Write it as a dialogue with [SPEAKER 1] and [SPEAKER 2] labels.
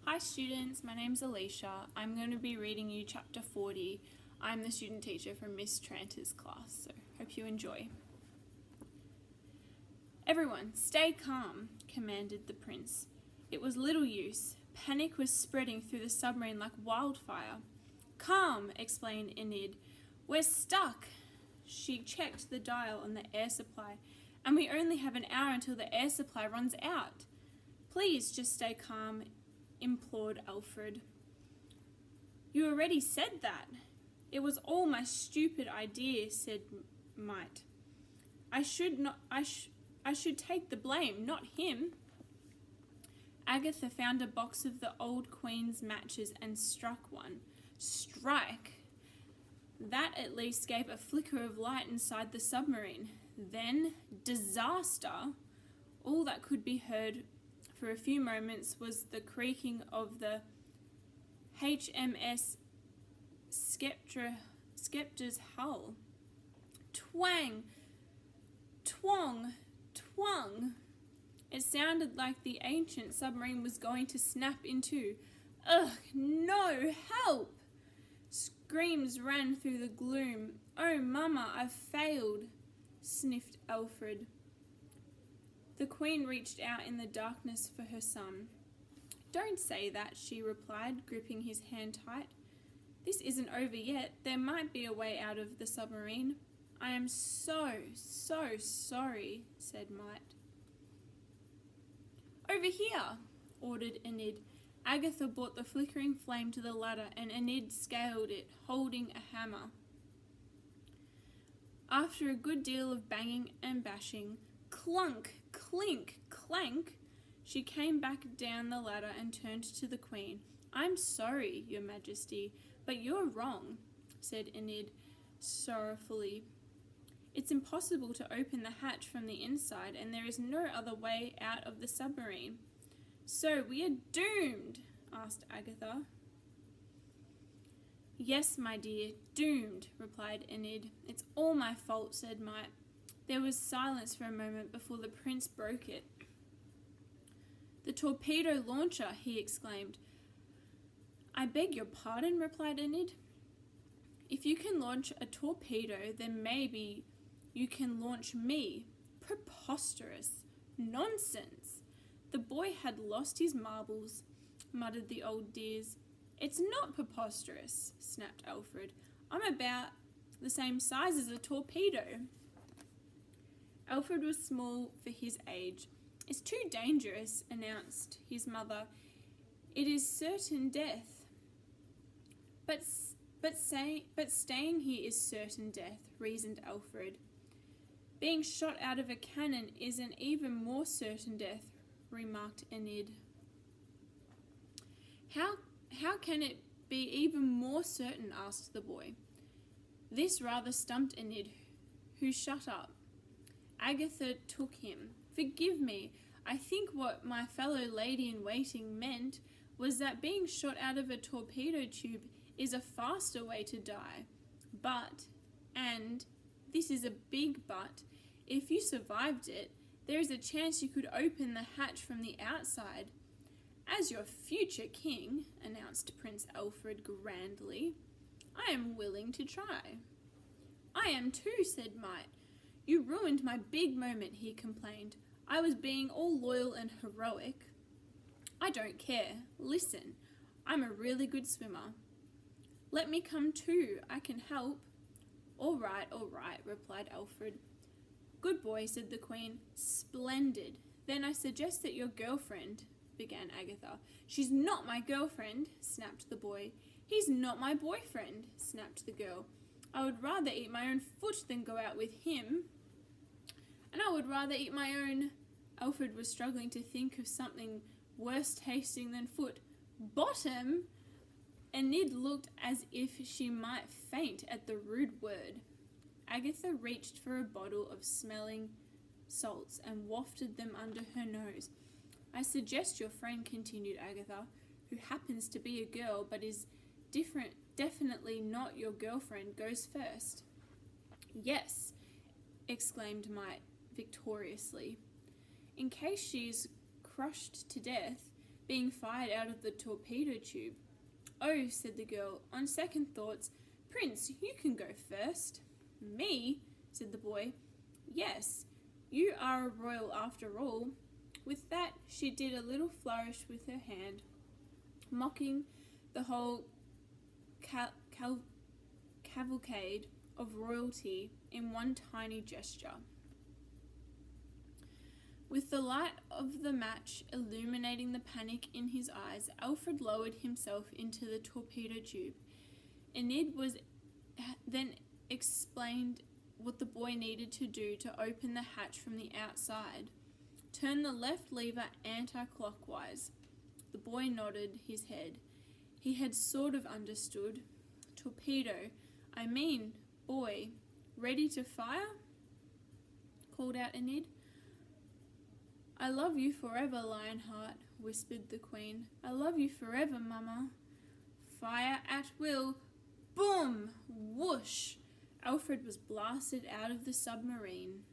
[SPEAKER 1] Hi students, my name's Alicia. I'm going to be reading you chapter 40. I'm the student teacher from Miss Tranter's class, so hope you enjoy. Everyone, stay calm, commanded the prince. It was little use. Panic was spreading through the submarine like wildfire. Calm, explained Enid. We're stuck. She checked the dial on the air supply, and we only have an hour until the air supply runs out. Please just stay calm, implored Alfred. You already said that. It was all my stupid idea, said Mite. I should take the blame, not him. Agatha found a box of the old Queen's matches and struck one. Strike! That at least gave a flicker of light inside the submarine. Then, disaster! All that could be heard for a few moments was the creaking of the HMS Scepter's hull. Twang! Twong! Twong! It sounded like the ancient submarine was going to snap in two. Ugh, no, help! Screams ran through the gloom. Oh, Mama, I've failed, sniffed Alfred. The Queen reached out in the darkness for her son. Don't say that, she replied, gripping his hand tight. This isn't over yet. There might be a way out of the submarine. I am so sorry, said Mite. Over here, ordered Enid. Agatha brought the flickering flame to the ladder, and Enid scaled it, holding a hammer. After a good deal of banging and bashing, clunk, clink, clank, she came back down the ladder and turned to the Queen. I'm sorry, Your Majesty, but you're wrong, said Enid sorrowfully. It's impossible to open the hatch from the inside, and there is no other way out of the submarine. So we are doomed? Asked Agatha. Yes, my dear, doomed, replied Enid. It's all my fault, said Mite. There was silence for a moment before the prince broke it. The torpedo launcher, he exclaimed. I beg your pardon, replied Enid. If you can launch a torpedo, then maybe you can launch me. Preposterous. Nonsense. The boy had lost his marbles, muttered the old dears. It's not preposterous, snapped Alfred. I'm about the same size as a torpedo. Alfred was small for his age. It's too dangerous, announced his mother. It is certain death. But staying here is certain death, reasoned Alfred. Being shot out of a cannon is an even more certain death, remarked Enid. How can it be even more certain? Asked the boy. This rather stumped Enid, who shut up. Agatha took him. Forgive me, I think what my fellow lady-in-waiting meant was that being shot out of a torpedo tube is a faster way to die. But, and this is a big but, if you survived it, there is a chance you could open the hatch from the outside. As your future king, announced Prince Alfred grandly, I am willing to try. I am too, said Mite. You ruined my big moment, he complained. I was being all loyal and heroic. I don't care. Listen, I'm a really good swimmer. Let me come too. I can help. All right, replied Alfred. Good boy, said the Queen. Splendid. Then I suggest that your girlfriend, began Agatha. She's not my girlfriend, snapped the boy. He's not my boyfriend, snapped the girl. I would rather eat my own foot than go out with him. And I would rather eat my own... Alfred was struggling to think of something worse tasting than foot. Bottom! Enid looked as if she might faint at the rude word. Agatha reached for a bottle of smelling salts and wafted them under her nose. I suggest your friend, continued Agatha, who happens to be a girl but is definitely not your girlfriend, goes first. Yes, exclaimed Mite victoriously. In case she's crushed to death, being fired out of the torpedo tube. "Oh," said the girl, "on second thoughts, Prince, you can go first." "Me?" said the boy. "Yes, you are a royal after all." With that, she did a little flourish with her hand, mocking the whole cavalcade of royalty in one tiny gesture. With the light of the match illuminating the panic in his eyes, Alfred lowered himself into the torpedo tube. Enid then explained what the boy needed to do to open the hatch from the outside. Turn the left lever anti-clockwise. The boy nodded his head. He had sort of understood. "Torpedo, I mean, boy, ready to fire?" called out Enid. "I love you forever, Lionheart," whispered the Queen. "I love you forever, Mama." Fire at will. Boom! Whoosh! Alfred was blasted out of the submarine.